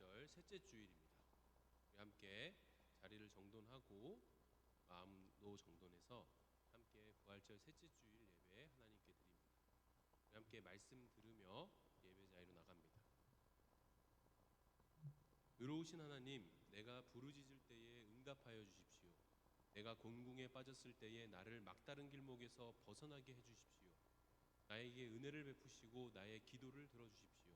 부활절 셋째 주일입니다. 우리 함께 자리를 정돈하고 마음도 정돈해서 함께 부활절 셋째 주일 예배 하나님께 드립니다. 우리 함께 말씀 들으며 예배 자리로 나갑니다. 의로우신 하나님, 내가 부르짖을 때에 응답하여 주십시오. 내가 곤궁에 빠졌을 때에 나를 막다른 길목에서 벗어나게 해주십시오. 나에게 은혜를 베푸시고 나의 기도를 들어주십시오.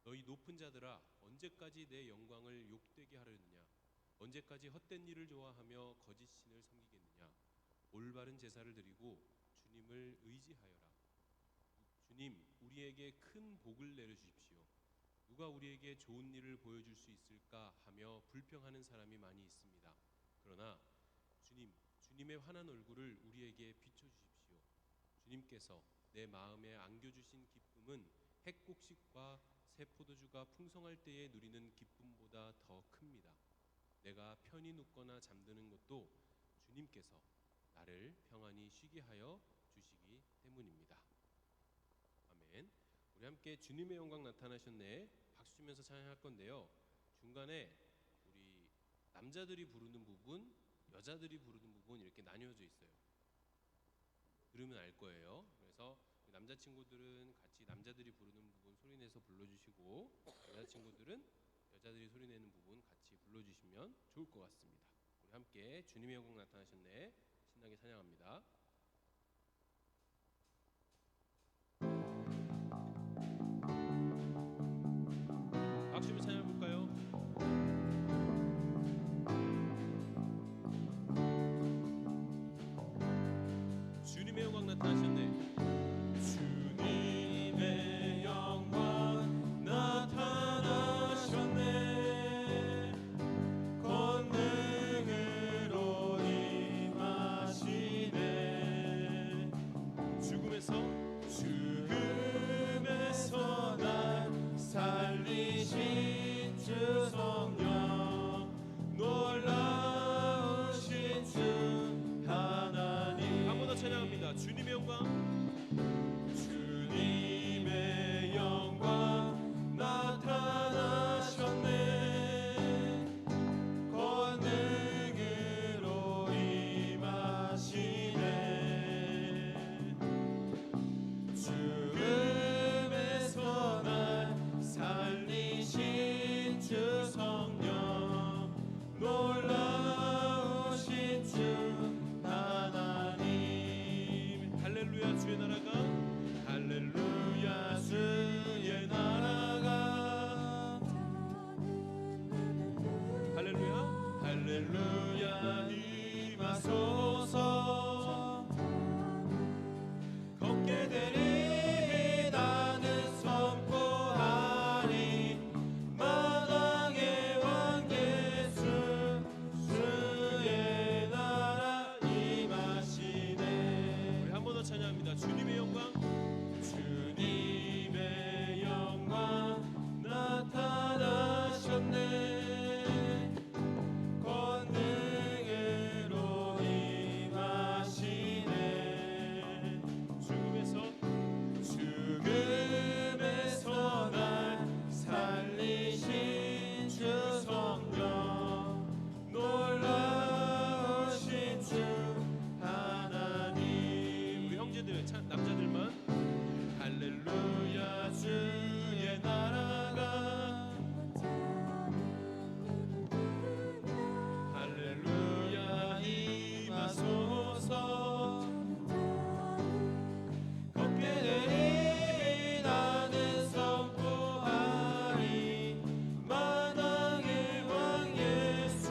너희 높은 자들아, 언제까지 내 영광을 욕되게 하려느냐? 언제까지 헛된 일을 좋아하며 거짓 신을 섬기겠느냐? 올바른 제사를 드리고 주님을 의지하여라. 주님, 우리에게 큰 복을 내려주십시오. 누가 우리에게 좋은 일을 보여줄 수 있을까 하며 불평하는 사람이 많이 있습니다. 그러나 주님, 주님의 환한 얼굴을 우리에게 비춰주십시오. 주님께서 내 마음에 안겨주신 기쁨은 핵곡식과 새 포도주가 풍성할 때에 누리는 기쁨보다 더 큽니다. 내가 편히 눕거나 잠드는 것도 주님께서 나를 평안히 쉬게 하여 주시기 때문입니다. 아멘. 우리 함께 주님의 영광 나타나셨네 박수 치면서 찬양할 건데요. 중간에 우리 남자들이 부르는 부분, 여자들이 부르는 부분 이렇게 나뉘어져 있어요. 들으면 알 거예요. 그래서 남자친구들은 같이 남자들이 부르는 부분 소리내서 불러주시고, 여자친구들은 여자들이 소리내는 부분 같이 불러주시면 좋을 것 같습니다. 우리 함께 주님의 영광 나타나셨네 신나게 찬양합니다. 박수 주면 찬양해볼까요? 주님의 영광 나타나셨네. 주님의 영광 나타나셨네. 권능으로 임하시네. 죽음에서 날 살리신 주 성령, 놀라우신 주 하나님. 한 번 더 찬양합니다. 주님의 영광, 주님의 영광 나타나셨네. 권능으로 임하시네. 죽음에서 날 살리신 주 성령, 놀라우신 주 하나님. 할렐루야. 주의 나라가, 할렐루야. 주의 나라가, 할렐루야. 할렐루야. 임하소서. 걷게 되리 나는 선포하리. 마당의 왕 예수, 주의 나라 임하시네. 우리 한 번 더 찬양합니다. 주님의 영광, 주님의 영광 나타나셨네. 권능으로 임하시네. 죽음에서 날 살리신 주 성령, 놀라우신 주 하나님. 우리 형제들, 남자들만. 할렐루야. 주의 나라가, 할렐루야. 임하소서. 걷게 되리 나는 선포하리. 마당의 왕 예수,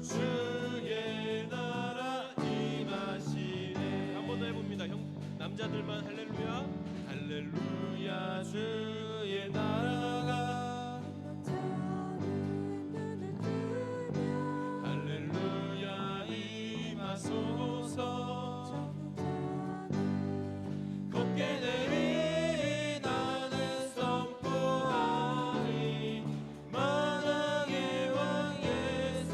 주의 나라 임하시네. 한 번 더 해봅니다. 남자들만. 할렐루야. 할렐루야. 주의 나라가, 할렐루야. 임하소서. 걷게 되리 나는 선포하리. 마당의 왕 예수,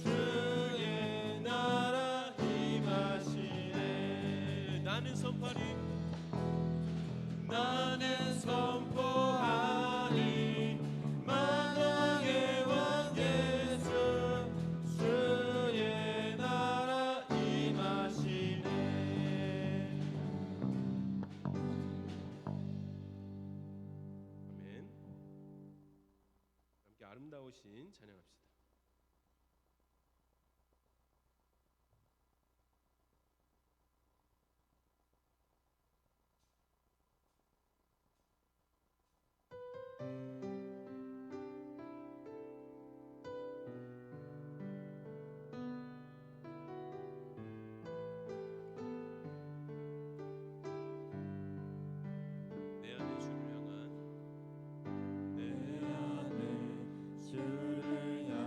주의 나라 임하시네. 나는 선파리, 나는 선포하리. 아름다우신 찬양합시다. 내 안에 주를 향한 내 안에 주를 향한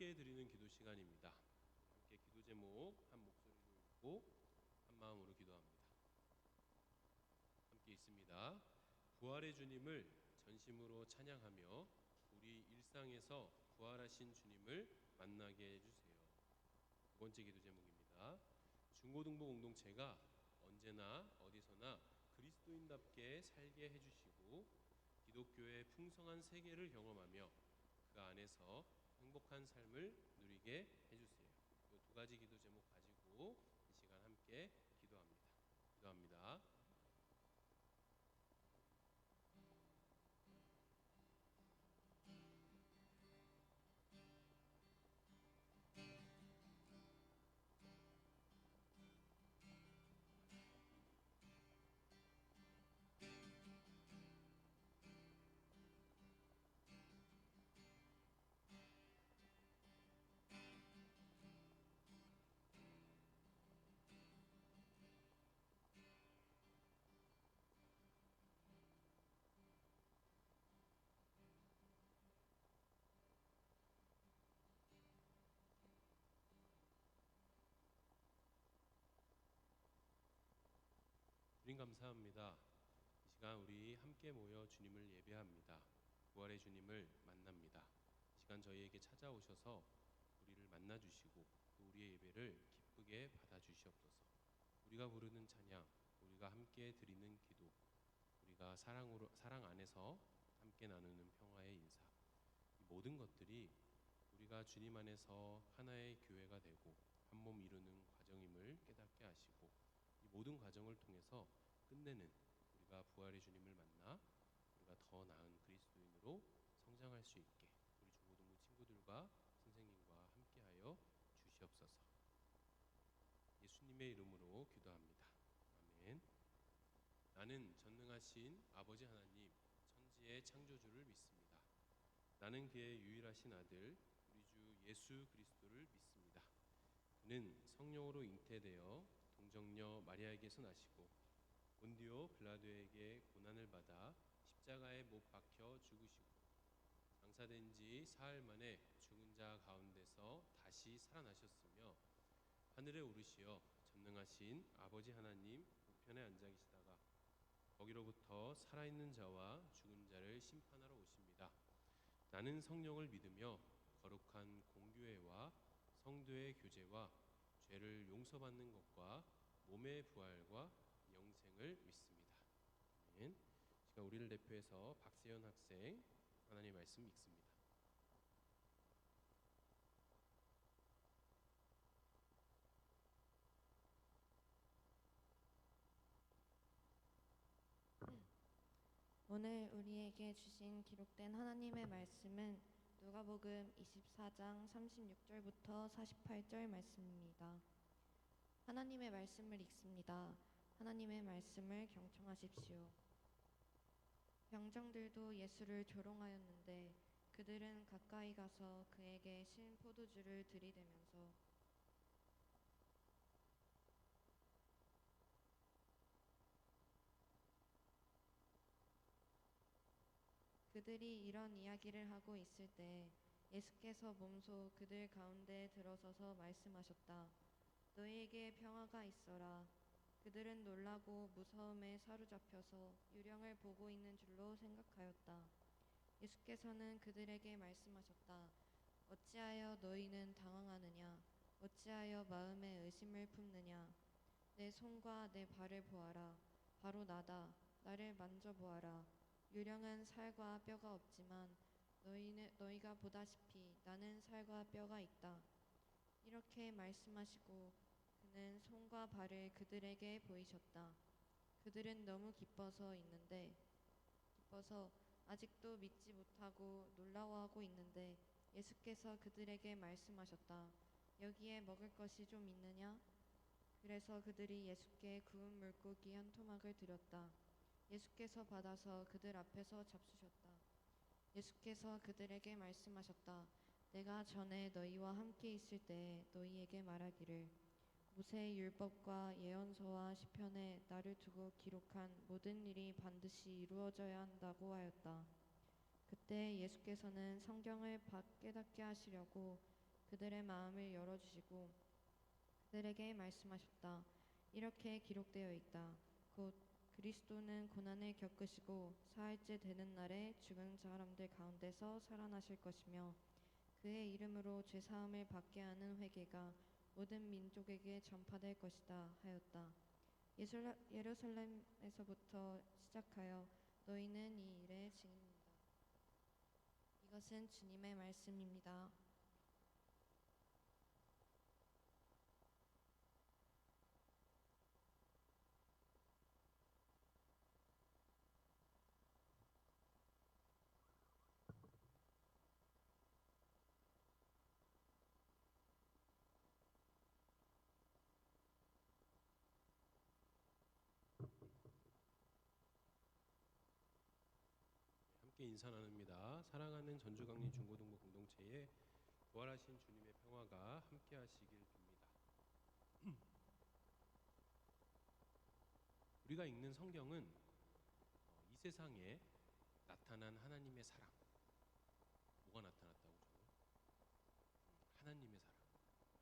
함께 드리는 기도 시간입니다. 함께 기도 제목 한 목소리로 읽고 한 마음으로 기도합니다. 함께 읽습니다. 부활의 주님을 전심으로 찬양하며 우리 일상에서 부활하신 주님을 만나게 해주세요. 두 번째 기도 제목입니다. 중고등부 공동체가 언제나 어디서나 그리스도인답게 살게 해주시고 기독교의 풍성한 세계를 경험하며 그 안에서 행복한 삶을 누리게 해주세요. 이 두 가지 기도 제목 가지고 이 시간 함께 기도합니다. 기도합니다. 주님 감사합니다. 이 시간 우리 함께 모여 주님을 예배합니다. 부활의 주님을 만납니다. 이 시간 저희에게 찾아오셔서 우리를 만나주시고 또 우리의 예배를 기쁘게 받아주시옵소서. 우리가 부르는 찬양, 우리가 함께 드리는 기도, 우리가 사랑 안에서 함께 나누는 평화의 인사, 이 모든 것들이 우리가 주님 안에서 하나의 교회가 되고 한 몸 이루는 과정임을 깨닫게 하시고 이 모든 과정을 통해서 끝내는 우리가 부활의 주님을 만나 우리가 더 나은 그리스도인으로 성장할 수 있게 우리 중고등부 친구들과 선생님과 함께하여 주시옵소서. 예수님의 이름으로 기도합니다. 아멘. 나는 전능하신 아버지 하나님, 천지의 창조주를 믿습니다. 나는 그의 유일하신 아들 우리 주 예수 그리스도를 믿습니다. 그는 성령으로 잉태되어 동정녀 마리아에게서 나시고 본디오 빌라도에게 고난을 받아 십자가에 못 박혀 죽으시고 장사된 지 사흘 만에 죽은 자 가운데서 다시 살아나셨으며 하늘에 오르시어 전능하신 아버지 하나님 우편에 앉아 계시다가 거기로부터 살아있는 자와 죽은 자를 심판하러 오십니다. 나는 성령을 믿으며 거룩한 공교회와 성도의 교제와 죄를 용서받는 것과 몸의 부활과 영생을 믿습니다. 아멘. 시간 우리를 대표해서 박세현 학생 하나님의 말씀 읽습니다. 오늘 우리에게 주신 기록된 하나님의 말씀은 누가복음 24장 36절부터 48절 말씀입니다. 하나님의 말씀을 읽습니다. 하나님의 말씀을 경청하십시오. 병정들도 예수를 조롱하였는데 그들은 가까이 가서 그에게 신 포도주를 들이대면서 그들이 이런 이야기를 하고 있을 때 예수께서 몸소 그들 가운데 들어서서 말씀하셨다. 너희에게 평화가 있어라. 그들은 놀라고 무서움에 사로잡혀서 유령을 보고 있는 줄로 생각하였다. 예수께서는 그들에게 말씀하셨다. 어찌하여 너희는 당황하느냐? 어찌하여 마음에 의심을 품느냐? 내 손과 내 발을 보아라. 바로 나다. 나를 만져보아라. 유령은 살과 뼈가 없지만 너희가 보다시피 나는 살과 뼈가 있다. 이렇게 말씀하시고 그는 손과 발을 그들에게 보이셨다. 그들은 너무 기뻐서 아직도 믿지 못하고 놀라워하고 있는데 예수께서 그들에게 말씀하셨다. 여기에 먹을 것이 좀 있느냐? 그래서 그들이 예수께 구운 물고기 한 토막을 드렸다. 예수께서 받아서 그들 앞에서 잡수셨다. 예수께서 그들에게 말씀하셨다. 내가 전에 너희와 함께 있을 때 너희에게 말하기를 모세의 율법과 예언서와 시편에 나를 두고 기록한 모든 일이 반드시 이루어져야 한다고 하였다. 그때 예수께서는 성경을 깨닫게 하시려고 그들의 마음을 열어주시고 그들에게 말씀하셨다. 이렇게 기록되어 있다. 곧 그리스도는 고난을 겪으시고 사흘째 되는 날에 죽은 사람들 가운데서 살아나실 것이며 그의 이름으로 죄사함을 받게 하는 회개가 모든 민족에게 전파될 것이다 하였다. 예루살렘에서부터 시작하여 너희는 이 일의 증인이다. 이것은 주님의 말씀입니다. 함께 인사 나눕니다. 사랑하는 전주강림 중고등부 공동체에 부활하신 주님의 평화가 함께 하시길 빕니다. 우리가 읽는 성경은 이 세상에 나타난 하나님의 사랑, 뭐가 나타났다고 저는? 하나님의 사랑.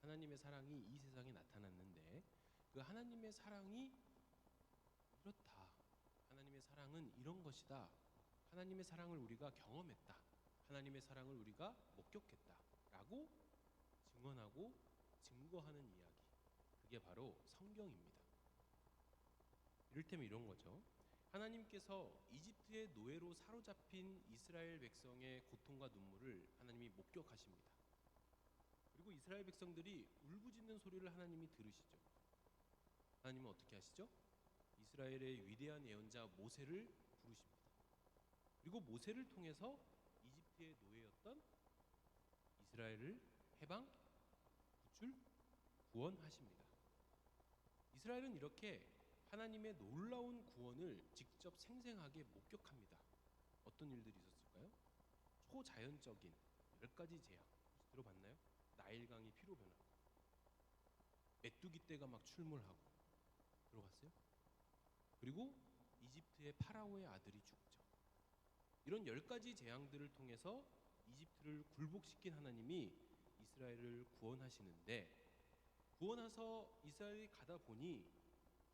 하나님의 사랑이 이 세상에 나타났는데 그 하나님의 사랑이 이렇다. 하나님의 사랑은 이런 것이다. 하나님의 사랑을 우리가 경험했다. 하나님의 사랑을 우리가 목격했다. 라고 증언하고 증거하는 이야기. 그게 바로 성경입니다. 이를테면 이런 거죠. 하나님께서 이집트의 노예로 사로잡힌 이스라엘 백성의 고통과 눈물을 하나님이 목격하십니다. 그리고 이스라엘 백성들이 울부짖는 소리를 하나님이 들으시죠. 하나님은 어떻게 하시죠? 이스라엘의 위대한 예언자 모세를 부르십니다. 그리고 모세를 통해서 이집트의 노예였던 이스라엘을 해방, 구출, 구원하십니다. 이스라엘은 이렇게 하나님의 놀라운 구원을 직접 생생하게 목격합니다. 어떤 일들이 있었을까요? 초자연적인 10가지 재앙 들어봤나요? 나일강이 피로 변하고 메뚜기 떼가 막 출몰하고 들어봤어요? 그리고 이집트의 파라오의 아들이 죽죠. 이런 10가지 재앙들을 통해서 이집트를 굴복시킨 하나님이 이스라엘을 구원하시는데 구원해서 이스라엘이 가다 보니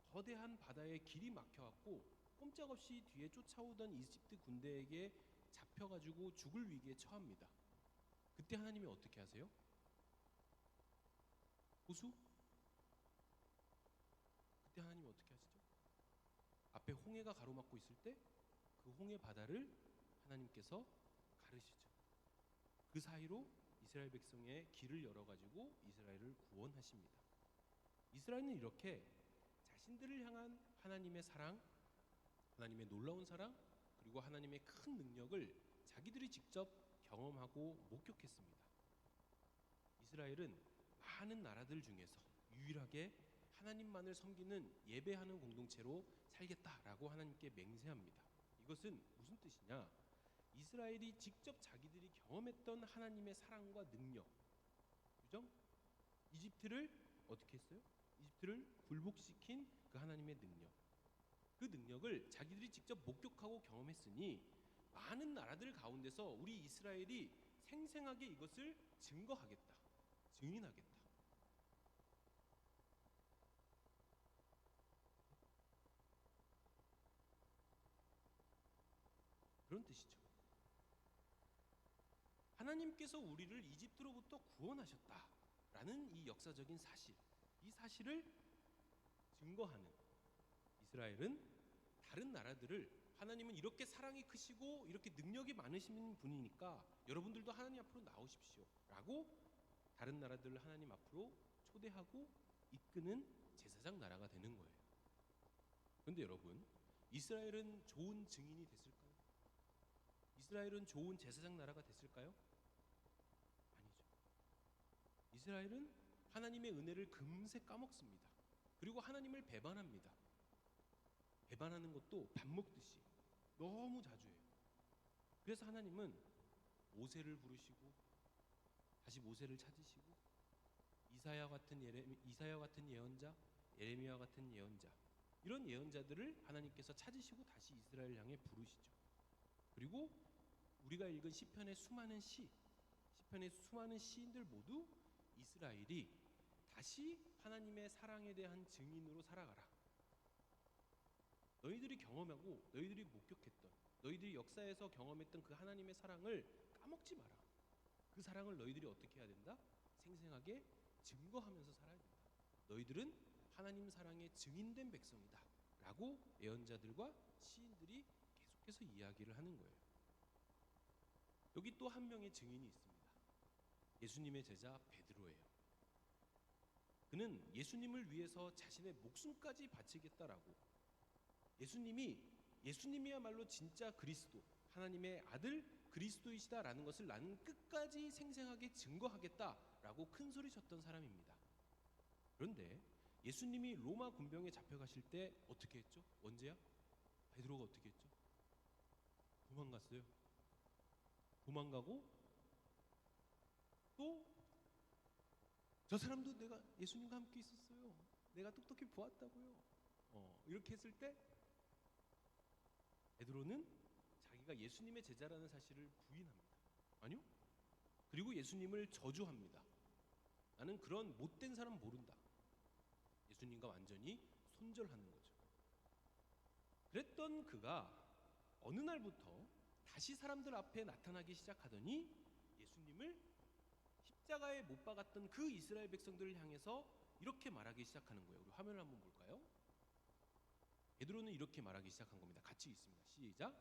거대한 바다에 길이 막혀갖고 꼼짝없이 뒤에 쫓아오던 이집트 군대에게 잡혀가지고 죽을 위기에 처합니다. 그때 하나님이 어떻게 하세요? 호수? 그때 하나님이 어떻게 하시죠? 앞에 홍해가 가로막고 있을 때 그 홍해 바다를 하나님께서 가르시죠. 그 사이로 이스라엘 백성의 길을 열어가지고 이스라엘을 구원하십니다. 이스라엘은 이렇게 자신들을 향한 하나님의 사랑, 하나님의 놀라운 사랑, 그리고 하나님의 큰 능력을 자기들이 직접 경험하고 목격했습니다. 이스라엘은 많은 나라들 중에서 유일하게 하나님만을 섬기는 예배하는 공동체로 살겠다라고 하나님께 맹세합니다. 이것은 무슨 뜻이냐? 이스라엘이 직접 자기들이 경험했던 하나님의 사랑과 능력, 그죠? 이집트를 어떻게 했어요? 이집트를 굴복시킨 그 하나님의 능력, 그 능력을 자기들이 직접 목격하고 경험했으니 많은 나라들 가운데서 우리 이스라엘이 생생하게 이것을 증거하겠다, 증인하겠다. 그런 뜻이죠. 하나님께서 우리를 이집트로부터 구원하셨다라는 이 역사적인 사실, 이 사실을 증거하는 이스라엘은 다른 나라들을 하나님은 이렇게 사랑이 크시고 이렇게 능력이 많으신 분이니까 여러분들도 하나님 앞으로 나오십시오 라고 다른 나라들을 하나님 앞으로 초대하고 이끄는 제사장 나라가 되는 거예요. 그런데 여러분, 이스라엘은 좋은 증인이 됐을까요? 이스라엘은 좋은 제사장 나라가 됐을까요? 아니죠. 이스라엘은 하나님의 은혜를 금세 까먹습니다. 그리고 하나님을 배반합니다. 배반하는 것도 밥 먹듯이 너무 자주 해요. 그래서 하나님은 모세를 부르시고 다시 모세를 찾으시고 이사야 같은 예언자, 예레미야 같은 예언자, 이런 예언자들을 하나님께서 찾으시고 다시 이스라엘 향해 부르시죠. 그리고 우리가 읽은 시편의 수많은 시인들 모두 이스라엘이 다시 하나님의 사랑에 대한 증인으로 살아가라. 너희들이 경험하고 너희들이 목격했던, 너희들이 역사에서 경험했던 그 하나님의 사랑을 까먹지 마라. 그 사랑을 너희들이 어떻게 해야 된다? 생생하게 증거하면서 살아야 된다. 너희들은 하나님 사랑의 증인된 백성이다 라고 예언자들과 시인들이 계속해서 이야기를 하는 거예요. 여기 또 한 명의 증인이 있습니다. 예수님의 제자 베드로예요. 그는 예수님을 위해서 자신의 목숨까지 바치겠다라고, 예수님이야말로 진짜 그리스도, 하나님의 아들 그리스도이시다라는 것을 나는 끝까지 생생하게 증거하겠다라고 큰 소리 쳤던 사람입니다. 그런데 예수님이 로마 군병에 잡혀가실 때 어떻게 했죠? 언제야? 베드로가 어떻게 했죠? 도망갔어요. 도망가고 또 저 사람도 내가 예수님과 함께 있었어요. 내가 똑똑히 보았다고요. 이렇게 했을 때 베드로는 자기가 예수님의 제자라는 사실을 부인합니다. 아니요. 그리고 예수님을 저주합니다. 나는 그런 못된 사람 모른다. 예수님과 완전히 손절하는 거죠. 그랬던 그가 어느 날부터 다시 사람들 앞에 나타나기 시작하더니 예수님을 십자가에 못 박았던 그 이스라엘 백성들을 향해서 이렇게 말하기 시작하는 거예요. 우리 화면을 한번 볼까요? 베드로는 이렇게 말하기 시작한 겁니다. 같이 있습니다. 시작.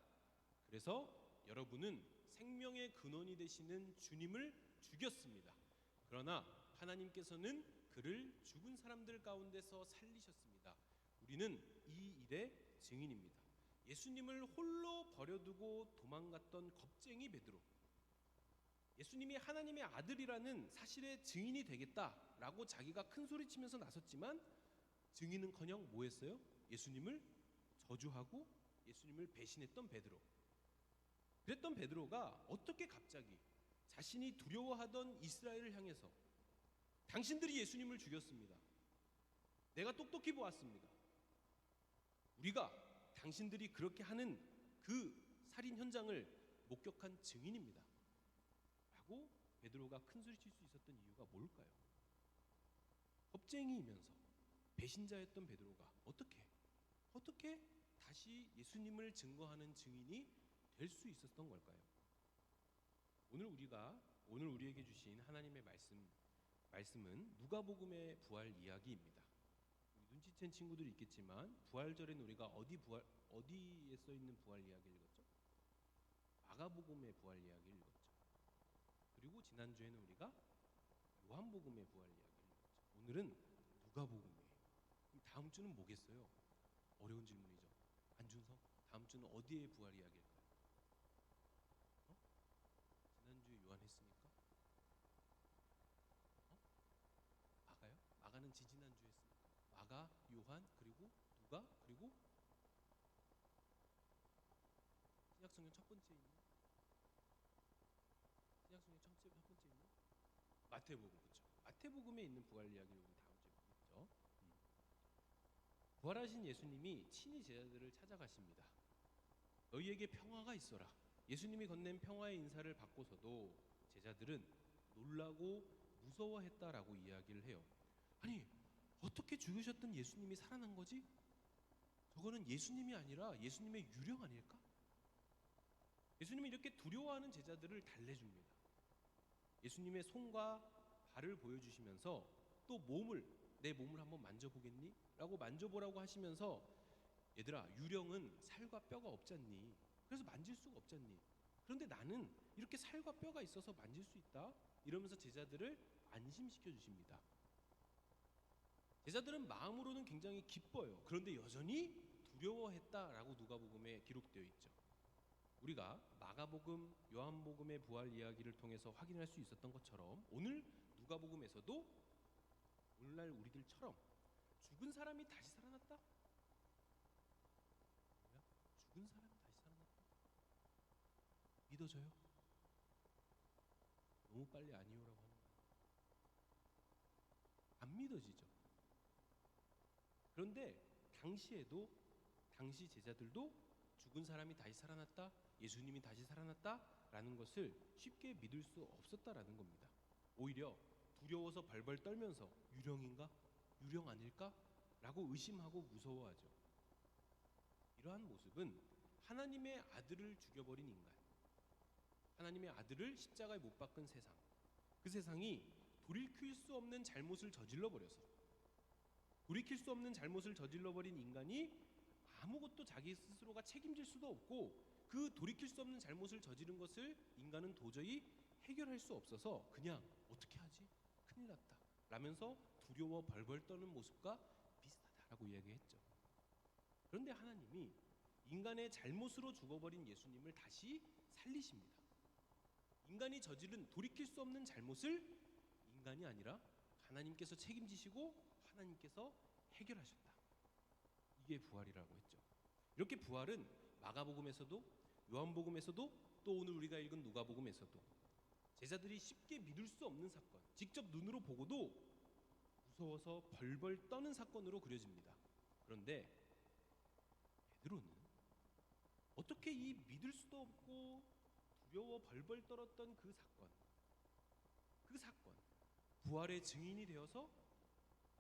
그래서 여러분은 생명의 근원이 되시는 주님을 죽였습니다. 그러나 하나님께서는 그를 죽은 사람들 가운데서 살리셨습니다. 우리는 이 일의 증인입니다. 예수님을 홀로 버려두고 도망갔던 겁쟁이 베드로, 예수님이 하나님의 아들이라는 사실의 증인이 되겠다라고 자기가 큰 소리치면서 나섰지만 증인은커녕 뭐 했어요? 예수님을 저주하고 예수님을 배신했던 베드로. 그랬던 베드로가 어떻게 갑자기 자신이 두려워하던 이스라엘을 향해서 당신들이 예수님을 죽였습니다. 내가 똑똑히 보았습니다. 우리가 당신들이 그렇게 하는 그 살인 현장을 목격한 증인입니다. 라고 베드로가 큰 소리칠 수 있었던 이유가 뭘까요? 겁쟁이이면서 배신자였던 베드로가 어떻게 다시 예수님을 증거하는 증인이 될 수 있었던 걸까요? 오늘 우리에게 주신 하나님의 말씀은 누가복음의 부활 이야기입니다. 눈치챈 친구들이 있겠지만 부활절에는 우리가 어디에 써 있는 부활 이야기를 읽었죠? 마가복음의 부활 이야기를 읽었죠. 그리고 지난주에는 우리가 요한복음의 부활 이야기를 읽었죠. 오늘은 누가복음이에요. 그럼 다음 주는 뭐겠어요? 어려운 질문이죠. 안준성, 다음 주는 어디에 부활 이야기일까요? 지난주에 요한 했으니까? 마가요? 마가는 지지난주에 했으니까. 마가, 요한, 그리고 누가, 그리고 신약성경 첫 번째 있는? 신약성경 첫 번째 있는? 마태복음, 그렇죠. 마태복음에 있는 부활 이야기를 우리 다음 주에 보겠죠. 부활하신 예수님이 친히 제자들을 찾아가십니다. 너희에게 평화가 있어라. 예수님이 건넨 평화의 인사를 받고서도 제자들은 놀라고 무서워했다라고 이야기를 해요. 아니, 어떻게 죽으셨던 예수님이 살아난 거지? 저거는 예수님이 아니라 예수님의 유령 아닐까? 예수님이 이렇게 두려워하는 제자들을 달래줍니다. 예수님의 손과 발을 보여주시면서 또 내 몸을 한번 만져보겠니? 라고 만져보라고 하시면서 얘들아, 유령은 살과 뼈가 없잖니? 그래서 만질 수가 없잖니? 그런데 나는 이렇게 살과 뼈가 있어서 만질 수 있다? 이러면서 제자들을 안심시켜 주십니다. 제자들은 마음으로는 굉장히 기뻐요. 그런데 여전히 두려워했다라고 누가복음에 기록되어 있죠. 우리가 마가복음, 요한복음의 부활 이야기를 통해서 확인할 수 있었던 것처럼 오늘 누가복음에서도 오늘날 우리들처럼 죽은 사람이 다시 살아났다? 죽은 사람이 다시 살아났다? 믿어져요? 너무 빨리 아니오라고 하는 거예요. 안 믿어지죠? 그런데 당시 제자들도 죽은 사람이 다시 살아났다, 예수님이 다시 살아났다라는 것을 쉽게 믿을 수 없었다라는 겁니다. 오히려 두려워서 벌벌 떨면서 유령인가? 유령 아닐까? 라고 의심하고 무서워하죠. 이러한 모습은 하나님의 아들을 죽여버린 인간, 하나님의 아들을 십자가에 못 박은 세상, 그 세상이 돌이킬 수 없는 잘못을 저질러 버려서, 돌이킬 수 없는 잘못을 저질러 버린 인간이 아무것도 자기 스스로가 책임질 수도 없고, 그 돌이킬 수 없는 잘못을 저지른 것을 인간은 도저히 해결할 수 없어서 그냥 어떻게 하지? 큰일 났다 라면서 두려워 벌벌 떠는 모습과 비슷하다라고 이야기했죠. 그런데 하나님이 인간의 잘못으로 죽어버린 예수님을 다시 살리십니다. 인간이 저지른 돌이킬 수 없는 잘못을 인간이 아니라 하나님께서 책임지시고 하나님께서 해결하셨다. 이게 부활이라고 했죠. 이렇게 부활은 마가복음에서도 요한복음에서도 또 오늘 우리가 읽은 누가복음에서도 제자들이 쉽게 믿을 수 없는 사건, 직접 눈으로 보고도 무서워서 벌벌 떠는 사건으로 그려집니다. 그런데 베드로는 어떻게 이 믿을 수도 없고 두려워 벌벌 떨었던 그 사건, 부활의 증인이 되어서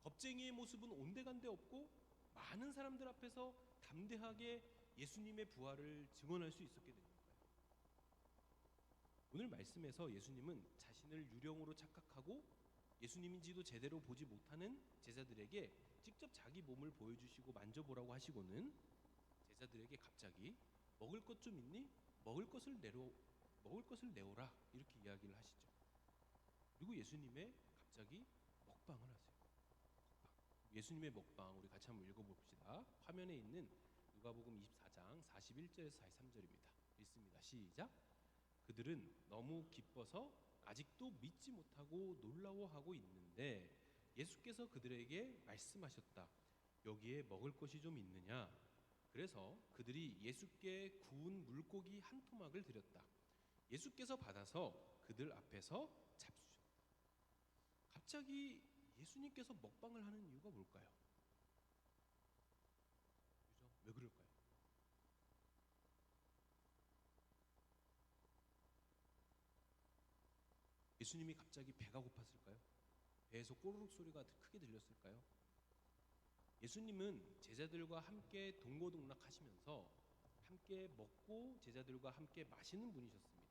겁쟁이의 모습은 온데간데 없고 많은 사람들 앞에서 담대하게 예수님의 부활을 증언할 수 있었게 됩니까? 오늘 말씀에서 예수님은 자신을 유령으로 착각하고 예수님인지도 제대로 보지 못하는 제자들에게 직접 자기 몸을 보여주시고 만져보라고 하시고는 제자들에게 갑자기 먹을 것 좀 있니? 먹을 것을 내오라 이렇게 이야기를 하시죠. 그리고 예수님의 갑자기 먹방을 하세요. 예수님의 먹방 우리 같이 한번 읽어봅시다. 화면에 있는 누가복음 24장 41절에서 43절입니다. 읽습니다. 시작. 그들은 너무 기뻐서 아직도 믿지 못하고 놀라워하고 있는데 예수께서 그들에게 말씀하셨다. 여기에 먹을 것이 좀 있느냐? 그래서 그들이 예수께 구운 물고기 한 토막을 드렸다. 예수께서 받아서 그들 앞에서 잡수셨다. 갑자기 예수님께서 먹방을 하는 이유가 뭘까요? 그죠? 왜 그럴까요? 예수님이 갑자기 배가 고팠을까요? 배에서 꼬르륵 소리가 크게 들렸을까요? 예수님은 제자들과 함께 동고동락하시면서 함께 먹고 제자들과 함께 마시는 분이셨습니다.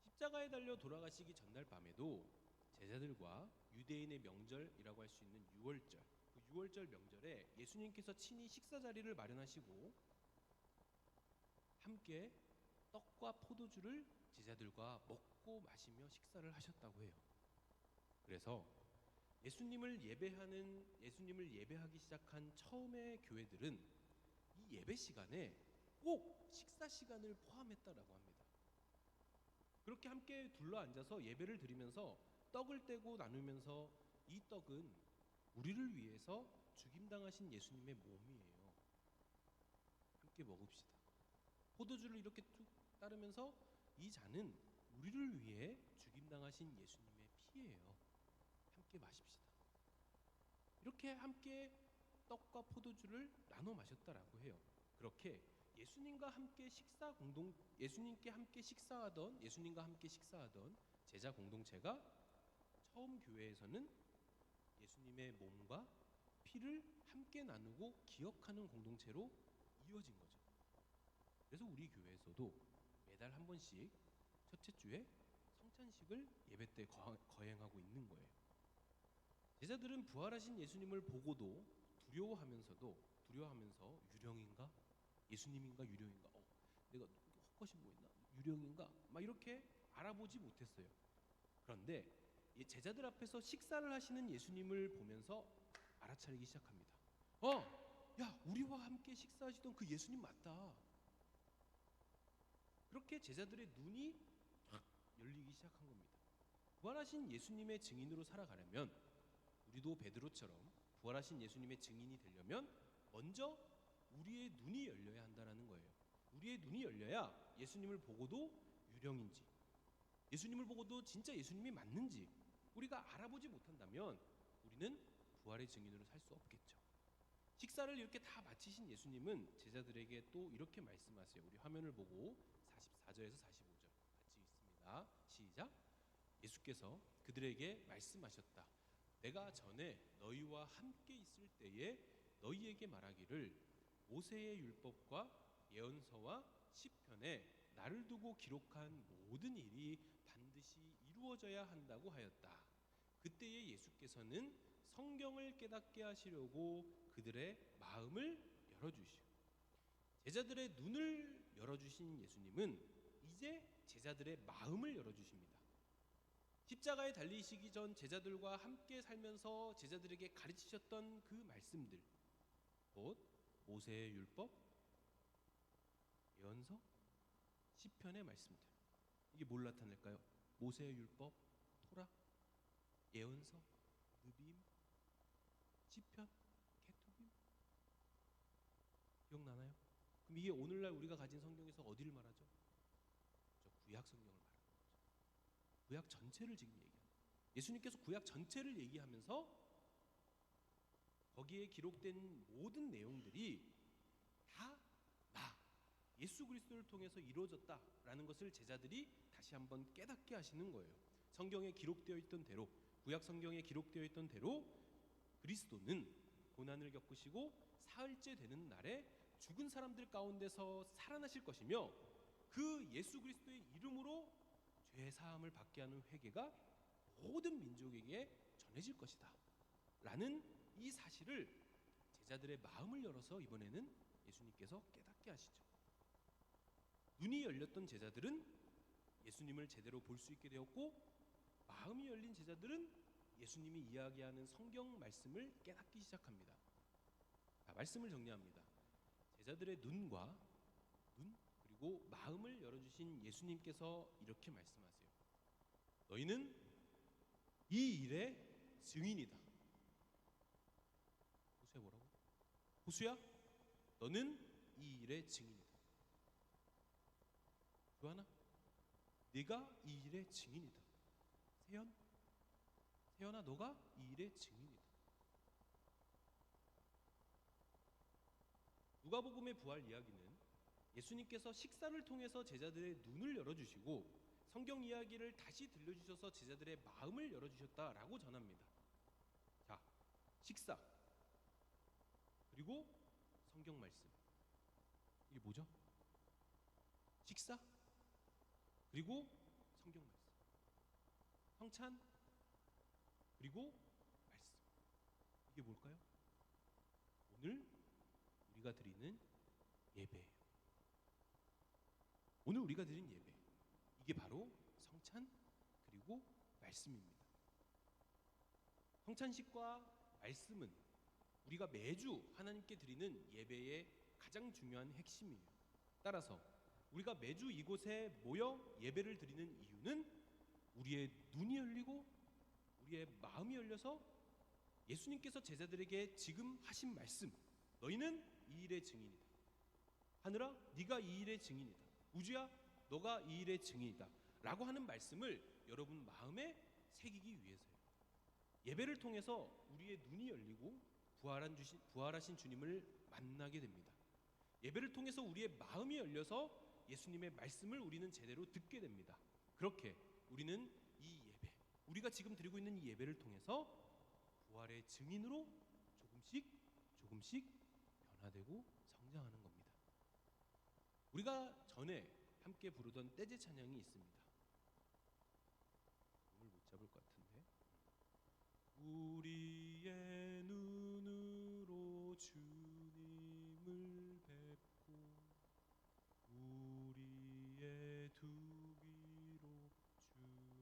십자가에 달려 돌아가시기 전날 밤에도 제자들과 유대인의 명절이라고 할 수 있는 유월절, 그 유월절 명절에 예수님께서 친히 식사 자리를 마련하시고 함께 떡과 포도주를 제자들과 먹고 마시며 식사를 하셨다고 해요. 그래서 예수님을 예배하기 시작한 처음의 교회들은 이 예배 시간에 꼭 식사 시간을 포함했다라고 합니다. 그렇게 함께 둘러 앉아서 예배를 드리면서 떡을 떼고 나누면서 이 떡은 우리를 위해서 죽임당하신 예수님의 몸이에요. 함께 먹읍시다. 포도주를 이렇게 쭉 따르면서 이 잔은 우리를 위해 죽임당하신 예수님의 피예요. 함께 마십시다. 이렇게 함께 떡과 포도주를 나눠 마셨다라고 해요. 그렇게 예수님과 함께 식사하던 제자 공동체가 처음 교회에서는 예수님의 몸과 피를 함께 나누고 기억하는 공동체로 이어진 거죠. 그래서 우리 교회에서도 매달 한 번씩 첫째 주에 성찬식을 예배 때 거행하고 있는 거예요. 제자들은 부활하신 예수님을 보고도 두려워하면서 유령인가? 예수님인가? 유령인가? 내가 헛것이 뭐 있나? 유령인가? 막 이렇게 알아보지 못했어요. 그런데 제자들 앞에서 식사를 하시는 예수님을 보면서 알아차리기 시작합니다. 야, 우리와 함께 식사하시던 그 예수님 맞다. 그렇게 제자들의 눈이 확 열리기 시작한 겁니다. 부활하신 예수님의 증인으로 살아가려면 우리도 베드로처럼 부활하신 예수님의 증인이 되려면 먼저 우리의 눈이 열려야 한다는 거예요. 우리의 눈이 열려야 예수님을 보고도 유령인지, 예수님을 보고도 진짜 예수님이 맞는지 우리가 알아보지 못한다면 우리는 부활의 증인으로 살 수 없겠죠. 식사를 이렇게 다 마치신 예수님은 제자들에게 또 이렇게 말씀하세요. 우리 화면을 보고 44절에서 45절 같이 읽습니다. 시작. 예수께서 그들에게 말씀하셨다. 내가 전에 너희와 함께 있을 때에 너희에게 말하기를 모세의 율법과 예언서와 시편에 나를 두고 기록한 모든 일이 반드시 이루어져야 한다고 하였다. 그때에 예수께서는 성경을 깨닫게 하시려고 그들의 마음을 열어주시오. 제자들의 눈을 열어주신 예수님은 이제 제자들의 마음을 열어주십니다. 십자가에 달리시기 전 제자들과 함께 살면서 제자들에게 가르치셨던 그 말씀들, 곧 모세의 율법, 예언서, 시편의 말씀들. 이게 뭘 나타낼까요? 모세의 율법, 토라, 예언서, 느비임, 시편, 케투빔. 기억나나요? 그럼 이게 오늘날 우리가 가진 성경에서 어디를 말하죠? 저 구약 성경을 말하는 거죠. 구약 전체를 지금 얘기합니다. 예수님께서 구약 전체를 얘기하면서 거기에 기록된 모든 내용들이 다 나, 예수 그리스도를 통해서 이루어졌다라는 것을 제자들이 다시 한번 깨닫게 하시는 거예요. 성경에 기록되어 있던 대로, 구약 성경에 기록되어 있던 대로 그리스도는 고난을 겪으시고 사흘째 되는 날에 죽은 사람들 가운데서 살아나실 것이며 그 예수 그리스도의 이름으로 죄 사함을 받게 하는 회개가 모든 민족에게 전해질 것이다 라는 이 사실을 제자들의 마음을 열어서 이번에는 예수님께서 깨닫게 하시죠. 눈이 열렸던 제자들은 예수님을 제대로 볼 수 있게 되었고, 마음이 열린 제자들은 예수님이 이야기하는 성경 말씀을 깨닫기 시작합니다. 말씀을 정리합니다. 제자들의 눈 그리고 마음을 열어주신 예수님께서 이렇게 말씀하세요. 너희는 이 일의 증인이다. 호수야 뭐라고? 호수야, 너는 이 일의 증인이다. 요한아, 네가 이 일의 증인이다. 세연아, 너가 이 일의 증인이다. 누가복음의 부활 이야기는 예수님께서 식사를 통해서 제자들의 눈을 열어주시고 성경 이야기를 다시 들려주셔서 제자들의 마음을 열어주셨다라고 전합니다. 자, 식사 그리고 성경 말씀, 이게 뭐죠? 식사 그리고 성경 말씀, 성찬 그리고 말씀, 이게 뭘까요? 오늘 우리가 드리는 예배예요. 오늘 우리가 드린 예배, 이게 바로 성찬 그리고 말씀입니다. 성찬식과 말씀은 우리가 매주 하나님께 드리는 예배의 가장 중요한 핵심이에요. 따라서 우리가 매주 이곳에 모여 예배를 드리는 이유는 우리의 눈이 열리고 우리의 마음이 열려서 예수님께서 제자들에게 지금 하신 말씀, 너희는 이 일의 증인이다. 하늘아, 네가 이 일의 증인이다. 우주야, 너가 이 일의 증인이다 라고 하는 말씀을 여러분 마음에 새기기 위해서요. 예배를 통해서 우리의 눈이 열리고 부활하신 주님을 만나게 됩니다. 예배를 통해서 우리의 마음이 열려서 예수님의 말씀을 우리는 제대로 듣게 됩니다. 그렇게 우리는 이 예배, 우리가 지금 드리고 있는 이 예배를 통해서 부활의 증인으로 조금씩 변화되고 성장하는 겁니다. 우리가 전에 함께 부르던 떼제 찬양이 있습니다. 오늘 못 잡을 것 같은데. 우리의 눈으로 주님을 뵙고 우리의 두 귀로 주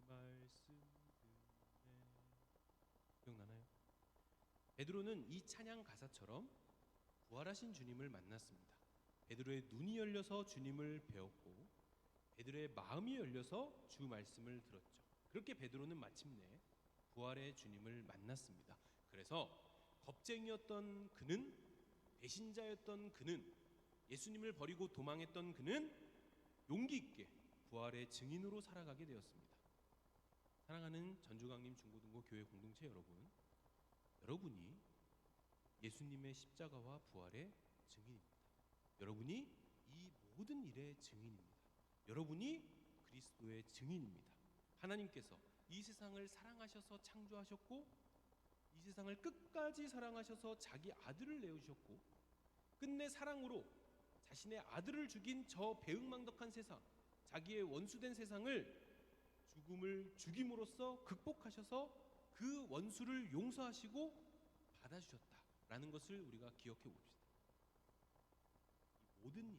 말씀 듣네. 기억나나요? 베드로는 이 찬양 가사처럼 부활하신 주님을 만났습니다. 베드로의 눈이 열려서 주님을 배웠고 베드로의 마음이 열려서 주 말씀을 들었죠. 그렇게 베드로는 마침내 부활의 주님을 만났습니다. 그래서 겁쟁이였던 그는, 배신자였던 그는, 예수님을 버리고 도망했던 그는 용기 있게 부활의 증인으로 살아가게 되었습니다. 사랑하는 전주강림 중고등부 교회 공동체 여러분, 여러분이 예수님의 십자가와 부활의 증인입니다. 여러분이 이 모든 일의 증인입니다. 여러분이 그리스도의 증인입니다. 하나님께서 이 세상을 사랑하셔서 창조하셨고 이 세상을 끝까지 사랑하셔서 자기 아들을 내어주셨고 끝내 사랑으로 자신의 아들을 죽인 저 배은망덕한 세상, 자기의 원수된 세상을 죽음을 죽임으로써 극복하셔서 그 원수를 용서하시고 받아주셨다라는 것을 우리가 기억해 봅시다. 이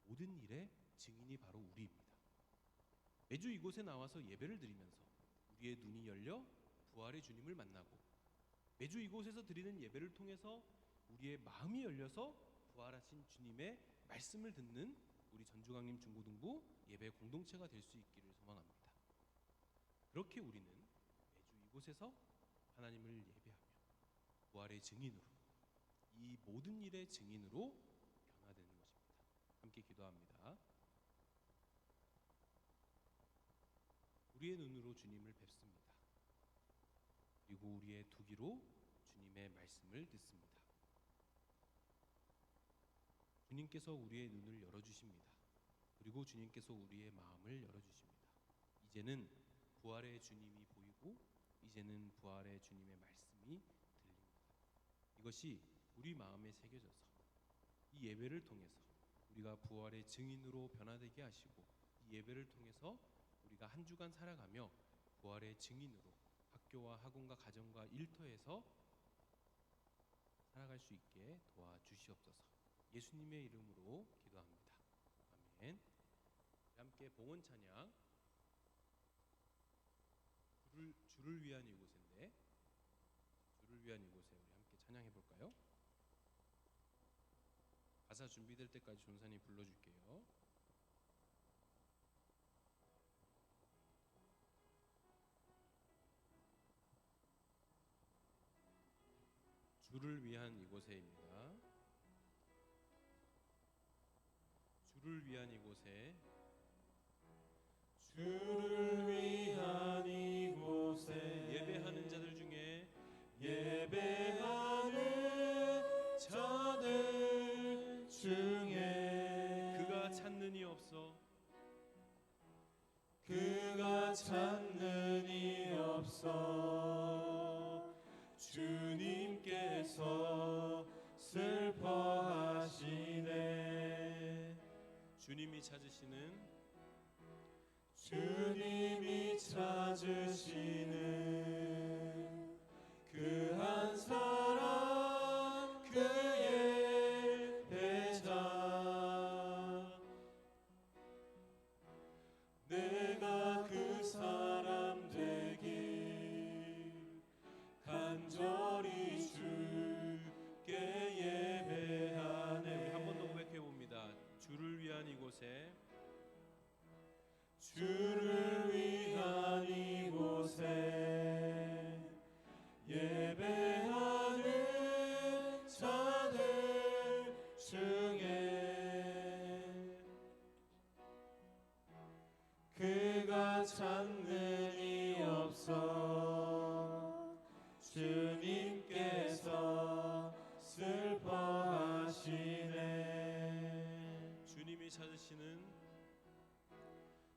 모든 일의 증인이 바로 우리입니다. 매주 이곳에 나와서 예배를 드리면서 우리의 눈이 열려 부활의 주님을 만나고 매주 이곳에서 드리는 예배를 통해서 우리의 마음이 열려서 부활하신 주님의 말씀을 듣는 우리 전주강림 중고등부 예배 공동체가 될 수 있기를 소망합니다. 그렇게 우리는 매주 이곳에서 하나님을 예배하며 부활의 증인으로 이 모든 일의 증인으로 변화되는 것입니다. 함께 기도합니다. 우리의 눈으로 주님을 뵙습니다. 그리고 우리의 두 귀로 주님의 말씀을 듣습니다. 주님께서 우리의 눈을 열어주십니다. 그리고 주님께서 우리의 마음을 열어주십니다. 이제는 부활의 주님이 보이고 이제는 부활의 주님의 말씀이 들립니다. 이것이 우리 마음에 새겨져서 이 예배를 통해서 우리가 부활의 증인으로 변화되게 하시고 이 예배를 통해서 우리가 한 주간 살아가며 부활의 증인으로 학교와 학원과 가정과 일터에서 살아갈 수 있게 도와주시옵소서. 예수님의 이름으로 기도합니다. 아멘. 함께 봉헌 찬양 주를 위한 이곳인데 주를 위한 이곳에 우리 함께 찬양해 볼까요? 가사 준비될 때까지 존사님 불러줄게요. 주를 위한 이곳에입니다. 주를 위한 이곳에 주를 위한 이곳에 예배하는 자들 중에 예배하는 자들 중에 그가 찾는 이 없어 그가 찾는 이 없어 주님께서 슬퍼하시네. 주님이 찾으시는 주님이 찾으시는 그 한 사람 그의 배자 내가 그 사람 되길 간절히 주께 예배하네. 우리 한 번 더 고백해 봅니다. 주를 위한 이곳에 주를 위한 이곳에 예배하는 자들 중에 그가 찾는 이 없어 주님께서 슬퍼하시네. 주님이 찾으시는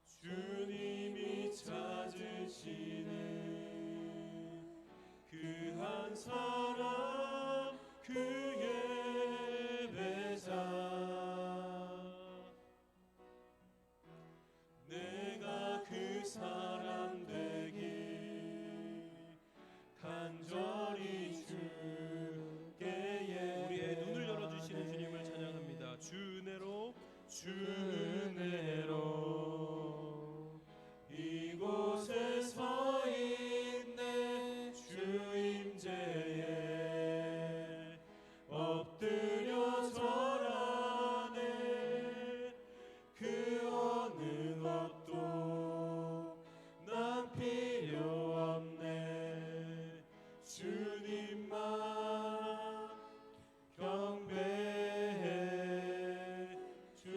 주님이 찾으시는 그 한 사람 그의 배자 내가 그 사람 되길 간절히 주께 우리의 눈을 열어주시는 주님을 찬양합니다. 주 은혜로 주 은혜로 이곳에 서 있네. 주 임재에 엎드려 절하네. 그 어느 것도 난 필요 없네. 주님만 경배해. 주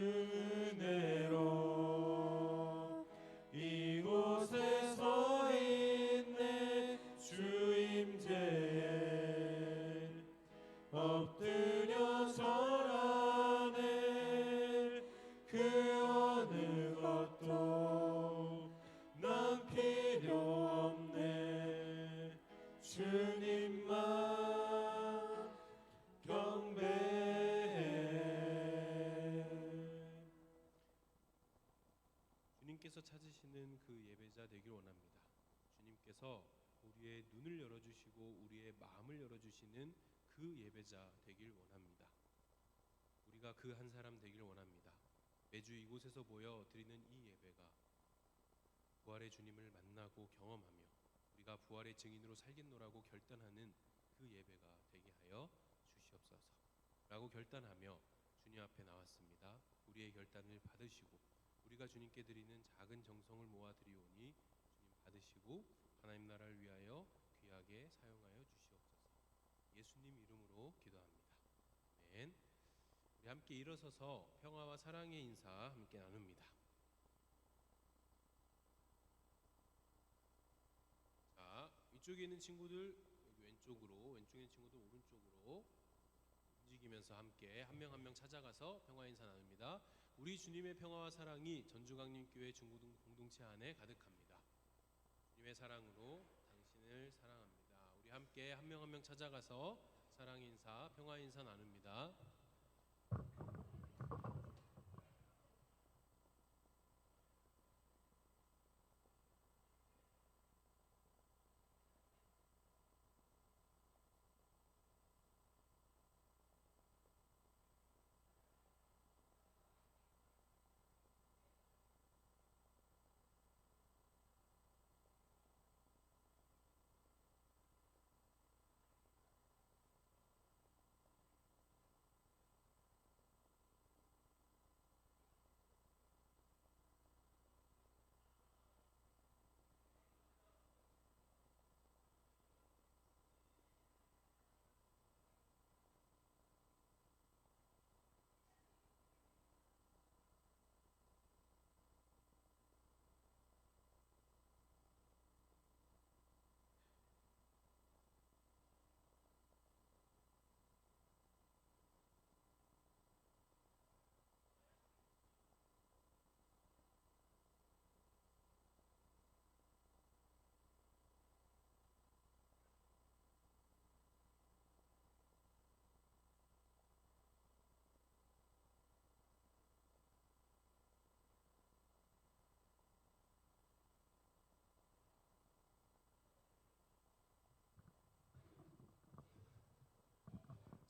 주님께서 찾으시는 그 예배자 되길 원합니다. 주님께서 우리의 눈을 열어주시고 우리의 마음을 열어주시는 그 예배자 되길 원합니다. 우리가 그 한 사람 되길 원합니다. 매주 이곳에서 모여 드리는 이 예배가 부활의 주님을 만나고 경험하며 우리가 부활의 증인으로 살겠노라고 결단하는 그 예배가 되게 하여 주시옵소서 라고 결단하며 주님 앞에 나왔습니다. 우리의 결단을 받으시고 우리가 주님께 드리는 작은 정성을 모아 드리오니 주님 받으시고 하나님 나라를 위하여 귀하게 사용하여 주시옵소서. 예수님 이름으로 기도합니다. 아멘. 우리 함께 일어서서 평화와 사랑의 인사 함께 나눕니다. 자, 이쪽에 있는 친구들 여기 왼쪽으로, 왼쪽에 있는 친구들 오른쪽으로 움직이면서 함께 한 명 한 명 찾아가서 평화 인사 나눕니다. 우리 주님의 평화와 사랑이 전주강림교회 중고등 공동체 안에 가득합니다. 주님의 사랑으로 당신을 사랑합니다. 우리 함께 한 명 한 명 찾아가서 사랑 인사, 평화 인사 나눕니다.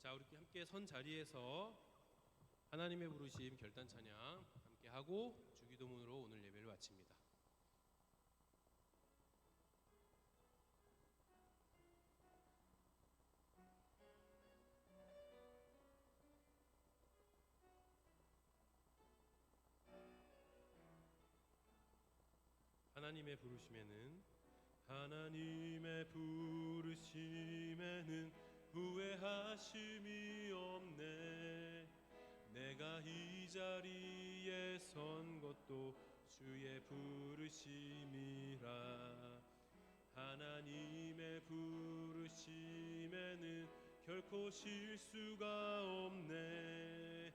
자, 우리 함께 선 자리에서 하나님의 부르심 결단 찬양 함께 하고 주기도문으로 오늘 예배를 마칩니다. 하나님의 부르심에는 후회하심이 없네. 내가 이 자리에 선 것도 주의 부르심이라. 하나님의 부르심에는 결코 실수가 없네.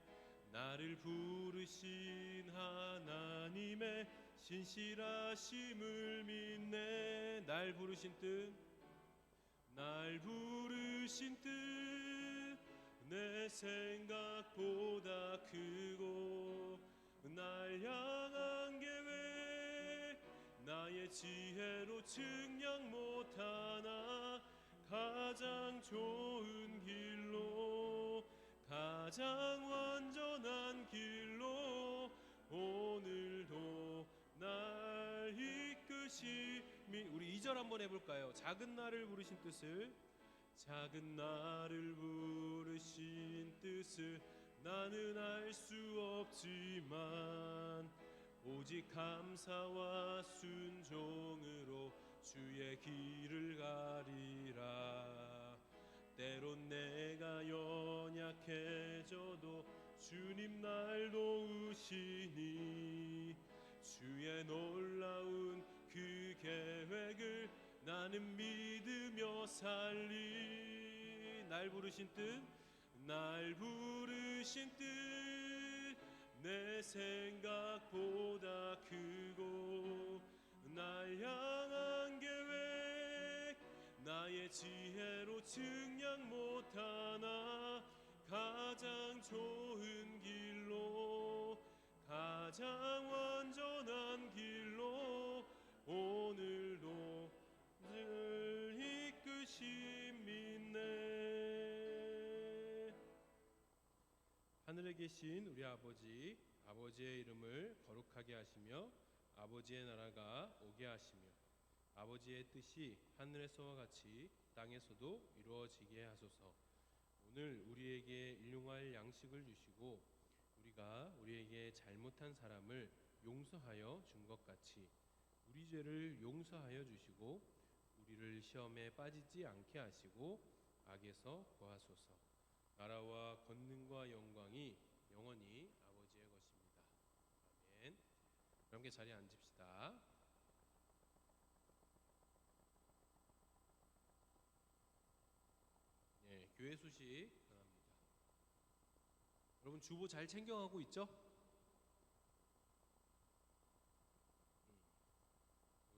나를 부르신 하나님의 신실하심을 믿네. 날 부르신 뜻 내 생각보다 크고 날 향한 계획 나의 지혜로 측량 못하나 가장 좋은 길로 가장 완전한 길로 오늘도 날 이끄심이. 우리 2절 한번 해볼까요? 작은 나를 부르신 뜻을 나는 알 수 없지만 오직 감사와 순종으로 주의 길을 가리라. 때론 내가 연약해져도 주님 날 도우시니 주의 놀라운 그 계획을 나는 믿으며 살리. 날 부르신 뜻 내 생각보다 크고 날 향한 계획 나의 지혜로 측량 못하나 가장 좋은 길로 가장 완전한 길 계신 우리 아버지의 이름을 거룩하게 하시며 아버지의 나라가 오게 하시며 아버지의 뜻이 하늘에서와 같이 땅에서도 이루어지게 하소서. 오늘 우리에게 일용할 양식을 주시고 우리가 우리에게 잘못한 사람을 용서하여 준 것 같이 우리 죄를 용서하여 주시고 우리를 시험에 빠지지 않게 하시고 악에서 구하소서. 나라와 권능과 영광이 영원히 아버지의 것입니다. 아멘. 함께 자리에 앉읍시다. 네, 교회 소식 전합니다. 여러분 주보 잘 챙겨가고 있죠?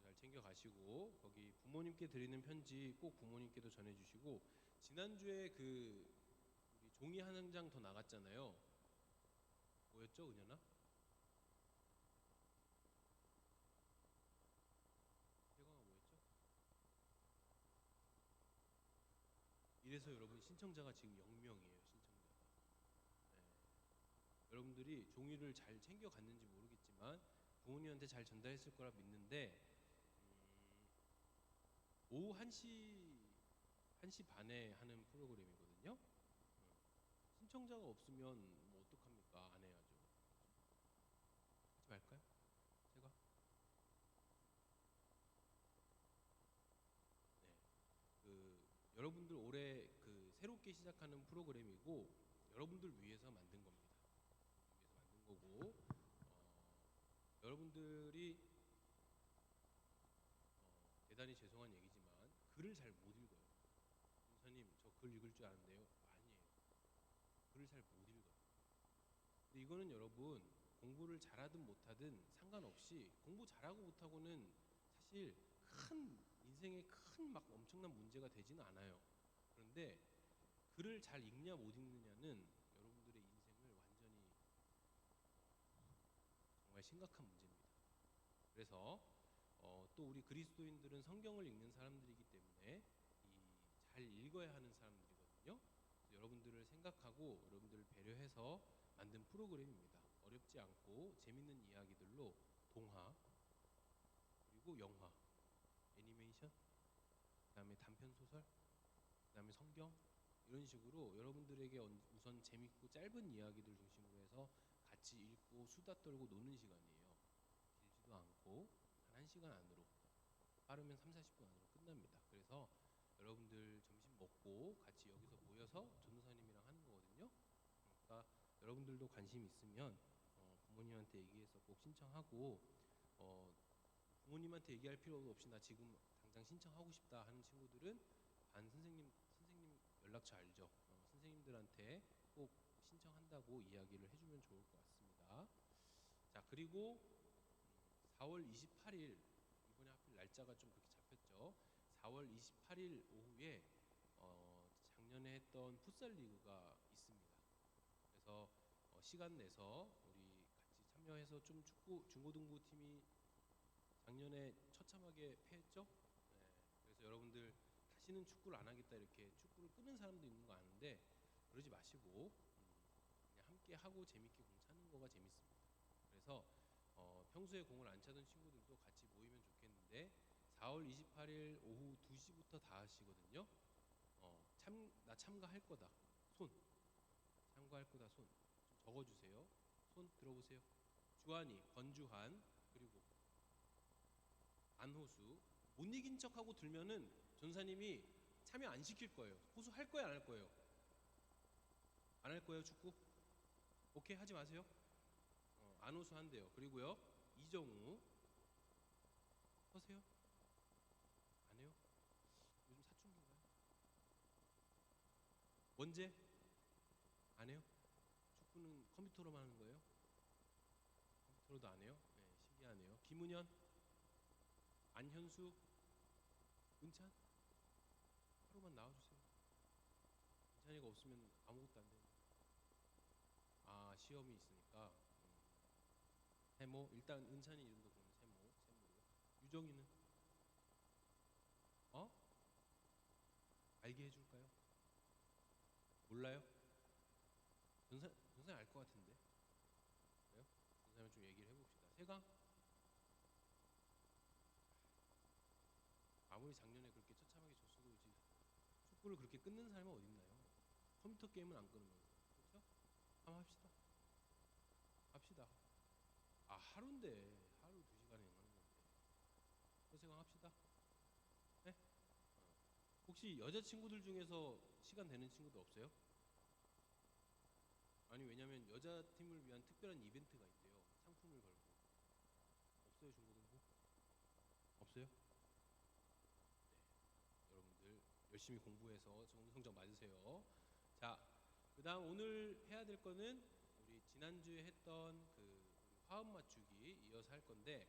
잘 챙겨가시고 거기 부모님께 드리는 편지 꼭 부모님께도 전해주시고 지난주에 우리 종이 한 장 더 나갔잖아요. 뭐였죠, 은연아? 태광아 뭐였죠? 이래서 여러분 신청자가 지금 0명이에요. 신청자가. 네. 여러분들이 종이를 잘 챙겨갔는지 모르겠지만 부모님한테 잘 전달했을 거라 믿는데 오후 1시 반에 하는 프로그램이거든요. 신청자가 없으면 뭐 어떡합니까? 안 해야죠. 하지 말까요? 제가? 네. 여러분들 올해 새롭게 시작하는 프로그램이고 여러분들 위해서 만든 겁니다. 위해서 만든 거고 여러분들이 대단히 죄송한 얘기지만 글을 잘 못 읽어요. 목사님 저 글 읽을 줄 아는데요. 아니에요. 글을 잘 못 읽어요. 근데 이거는 여러분 공부를 잘하든 못하든 상관없이 공부 잘하고 못하고는 사실 인생에 큰 막 엄청난 문제가 되지는 않아요. 그런데 글을 잘 읽냐 못 읽느냐는 여러분들의 인생을 완전히 정말 심각한 문제입니다. 그래서 또 우리 그리스도인들은 성경을 읽는 사람들이기 때문에 잘 읽어야 하는 사람들이거든요. 여러분들을 생각하고 여러분들을 배려해서 만든 프로그램입니다. 어렵지 않고 재밌는 이야기들로 동화 그리고 영화, 애니메이션, 그다음에 단편 소설, 그다음에 성경 이런 식으로 여러분들에게 우선 재밌고 짧은 이야기들 중심으로 해서 같이 읽고 수다 떨고 노는 시간이에요. 길지도 않고 한 1시간 안으로 빠르면 3-40분 안으로 끝납니다. 그래서 여러분들 점심 먹고 같이 여기서 모여서 전도사님이랑 하는 거거든요. 그러니까 여러분들도 관심 있으면 부모님한테 얘기해서 꼭 신청하고 부모님한테 얘기할 필요도 없이 나 지금 당장 신청하고 싶다 하는 친구들은 반 선생님 연락처 알죠? 선생님들한테 꼭 신청한다고 이야기를 해주면 좋을 것 같습니다. 자, 그리고 4월 28일 이번에 하필 날짜가 좀 그렇게 잡혔죠. 4월 28일 오후에 작년에 했던 풋살 리그가 있습니다. 그래서 시간 내서 우리 같이 참여해서 좀 축구 중고등부 팀이 작년에 처참하게 패했죠. 네, 그래서 여러분들 다시는 축구를 안 하겠다 이렇게 축구를 끄는 사람도 있는 거 아는데 그러지 마시고 그냥 함께 하고 재밌게 공 차는 거가 재밌습니다. 그래서 평소에 공을 안 차던 친구들도 같이 모이면 좋겠는데 4월 28일 오후 2시부터 5시거든요. 나 참가할 거다. 손. 참가할 거다. 손. 좀 적어주세요. 손 들어보세요. 주한이, 권주한, 그리고 안호수. 못 이긴 척하고 들면은 전사님이 참여 안 시킬 거예요. 호수 할 거예요, 안 할 거예요? 안 할 거예요, 축구? 오케이, 하지 마세요. 안호수 한대요. 그리고요, 이정우. 서세요. 안 해요? 요즘 사춘기인가요? 원재? 안 해요? 축구는 컴퓨터로만 하는 거예요? 컴퓨터로도 안 해요? 네, 신기하네요. 김은현? 안현수? 은찬? 하루만 나와주세요. 은찬이가 없으면 아무것도 안 돼요. 아, 시험이 있으니까. 세모? 일단 은찬이 이름도 그러면 세모로. 유정이는? 알게 해줄까요? 몰라요? 선생님 알 것 같은데. 그래요? 선생님 좀 얘기를 해봅시다. 세강? 아무리 작년에 그렇게 처참하게 졌어도 이제 축구를 그렇게 끊는 사람은 어딨나요? 컴퓨터 게임은 안 끊으면서. 그렇죠? 한번 합시다. 합시다. 아, 하루인데. 하루 2시간에 하는 건데. 서세강 합시다. 네? 혹시 여자친구들 중에서 시간 되는 친구도 없어요? 아니, 왜냐면 여자 팀을 위한 특별한 이벤트가 있대요. 상품을 걸고. 없어요, 중고등부? 없어요? 여러분들 열심히 공부해서 좋은 성적 맞으세요. 자, 그 다음 오늘 해야 될 거는 우리 지난주에 했던 그 우리 화음 맞추기 이어서 할 건데,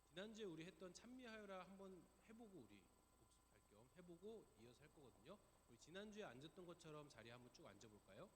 지난주에 우리 했던 찬미하여라 한번 해보고 우리 복습할 겸 해보고 이어서 할 거거든요. 우리 지난주에 앉았던 것처럼 자리에 한번 쭉 앉아볼까요?